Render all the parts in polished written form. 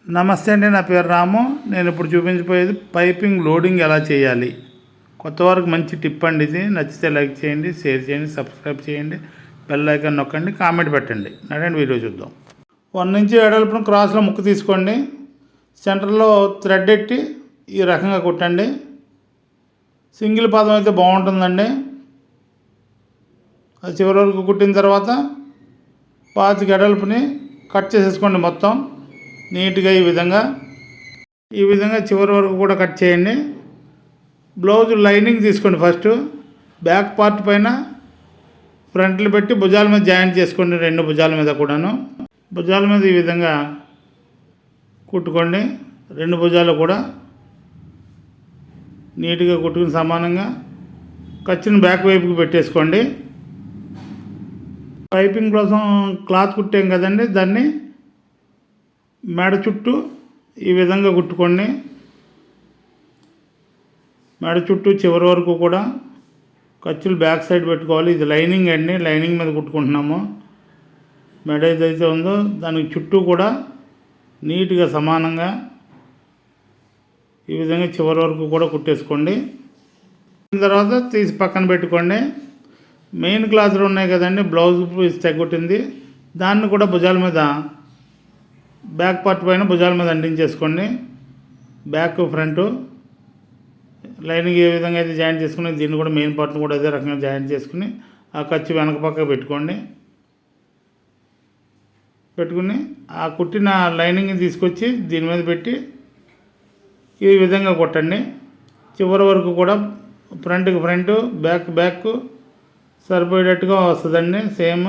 నమస్తే అండి, నా పేరు రాము. నేను ఇప్పుడు చూపించబోయేది పైపింగ్ లోడింగ్ ఎలా చేయాలి. కొత్త వారికి మంచి టిప్ అండి ఇది. నచ్చితే లైక్ చేయండి, షేర్ చేయండి, సబ్స్క్రైబ్ చేయండి, బెల్ ఐకాన్ నొక్కండి, కామెంట్ పెట్టండి. నడండి వీడియో చూద్దాం. 1 ఇంచ్ వెడల్పున క్రాస్లో ముక్కు తీసుకోండి. సెంటర్లో థ్రెడ్ ఎట్టి ఈ రకంగా కుట్టండి. సింగిల్ పాదం అయితే బాగుంటుందండి. అది చివరి వరకు కుట్టిన తర్వాత 25 వెడల్పుని కట్ చేసేసుకోండి. మొత్తం నీట్గా ఈ విధంగా చివరి వరకు కూడా కట్ చేయండి. బ్లౌజ్ లైనింగ్ తీసుకోండి. ఫస్ట్ బ్యాక్ పార్ట్ పైన ఫ్రంట్లు పెట్టి భుజాల మీద జాయింట్ చేసుకోండి. 2 భుజాల మీద కూడాను భుజాల మీద ఈ విధంగా కుట్టుకోండి. 2 భుజాలు కూడా నీట్గా కుట్టుకుని సమానంగా ఖర్చుని బ్యాక్ వైపుకి పెట్టేసుకోండి. పైపింగ్ కోసం క్లాత్ కుట్టాం కదండి, దాన్ని మెడ చుట్టూ ఈ విధంగా కుట్టుకోండి. మెడ చుట్టూ చివరి వరకు కూడా ఖర్చులు బ్యాక్ సైడ్ పెట్టుకోవాలి. ఇది లైనింగ్ అండి, లైనింగ్ మీద కుట్టుకుంటున్నాము. మెడ ఏదైతే ఉందో దానికి చుట్టూ కూడా నీట్గా సమానంగా ఈ విధంగా చివరి వరకు కూడా కుట్టేసుకోండి. తర్వాత తీసి పక్కన పెట్టుకోండి. మెయిన్ క్లాత్లు ఉన్నాయి కదండి, బ్లౌజ్ పీస్ తగ్గొట్టింది, దాన్ని కూడా భుజాల మీద బ్యాక్ పార్ట్ పైన భుజాల మీద అంటించేసుకోండి. బ్యాక్ ఫ్రంట్ లైనింగ్ ఏ విధంగా అయితే జాయింట్ చేసుకుని దీన్ని కూడా మెయిన్ పార్ట్ని కూడా అదే రకంగా జాయింట్ చేసుకుని ఆ ఖర్చు వెనక పక్క పెట్టుకోండి. పెట్టుకుని ఆ కుట్టిన లైనింగ్ తీసుకొచ్చి దీని మీద పెట్టి ఈ విధంగా కొట్టండి. చివరి వరకు కూడా ఫ్రంట్కి ఫ్రంట్, బ్యాక్ సరిపోయేటట్టుగా వస్తుందండి. సేమ్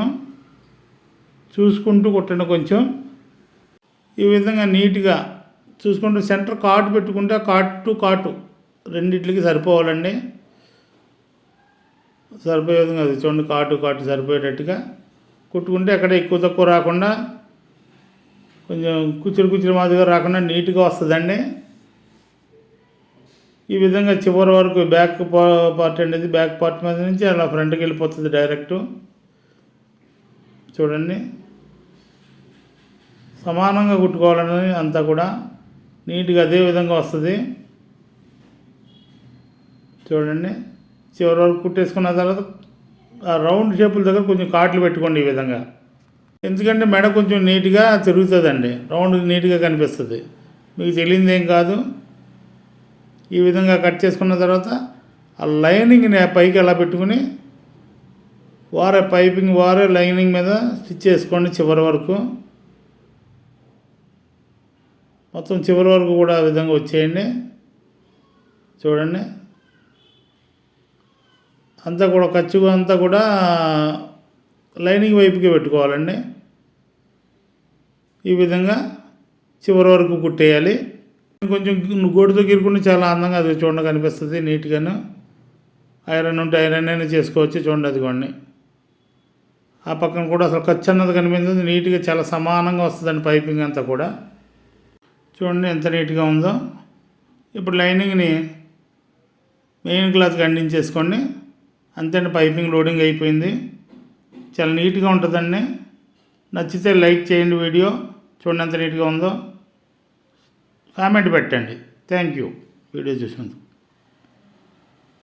చూసుకుంటూ కొట్టండి. కొంచెం ఈ విధంగా నీట్గా చూసుకుంటూ సెంటర్ కాటు పెట్టుకుంటే కాటు టు కాటు రెండిట్లకి సరిపోవాలండి. సరిపోయే విధంగా అది చూడండి, కాటు సరిపోయేటట్టుగా కుట్టుకుంటే ఎక్కడ ఎక్కువ తక్కువ రాకుండా కొంచెం కుచ్చులు మాదిరిగా రాకుండా నీట్గా వస్తుందండి. ఈ విధంగా చివరి వరకు బ్యాక్ పార్ట్ అనేది బ్యాక్ పార్ట్ మీద నుంచి అలా ఫ్రంట్కి వెళ్ళిపోతుంది డైరెక్ట్. చూడండి, సమానంగా కుట్టుకోవాలని అంతా కూడా నీట్గా అదే విధంగా వస్తుంది. చూడండి, చివరి వరకు కుట్టేసుకున్న తర్వాత ఆ రౌండ్ షేపుల దగ్గర కొంచెం కాట్లు పెట్టుకోండి ఈ విధంగా. ఎందుకంటే మెడ కొంచెం నీట్గా తిరుగుతుందండి, రౌండ్ నీట్గా కనిపిస్తుంది, మీకు తెలియదు ఏం కాదు. ఈ విధంగా కట్ చేసుకున్న తర్వాత ఆ లైనింగ్ని పైకి అలా పెట్టుకుని పైపింగ్ లైనింగ్ మీద స్టిచ్ చేసుకోండి. చివరి వరకు మొత్తం చివరి వరకు కూడా ఆ విధంగా వచ్చేయండి. చూడండి, అంతా కూడా ఖర్చు అంతా కూడా లైనింగ్ వైపుకి పెట్టుకోవాలండి. ఈ విధంగా చివరి వరకు కుట్టేయాలి. కొంచెం గోడుతో గీరుకుంటే చాలా అందంగా అది చూడండి కనిపిస్తుంది నీట్గాను. ఐరన్ ఉంటే ఐరన్ అయినా చేసుకోవచ్చు. చూడండి, అదిగోండి ఆ పక్కన కూడా అసలు ఖర్చు అన్నది కనిపిస్తుంది. నీట్గా చాలా సమానంగా వస్తుందండి పైపింగ్ అంతా కూడా. చూడండి ఎంత నీట్గా ఉందో. ఇప్పుడు లైనింగ్ని మెయిన్ క్లాత్కి అంటించేసుకోండి. అంతే, పైపింగ్ లోడింగ్ అయిపోయింది. చాలా నీట్గా ఉంటుందండి. నచ్చితే లైక్ చేయండి వీడియో. చూడండి ఎంత నీట్గా ఉందో. కామెంట్ పెట్టండి. థ్యాంక్ యూ వీడియో చూసినందుకు.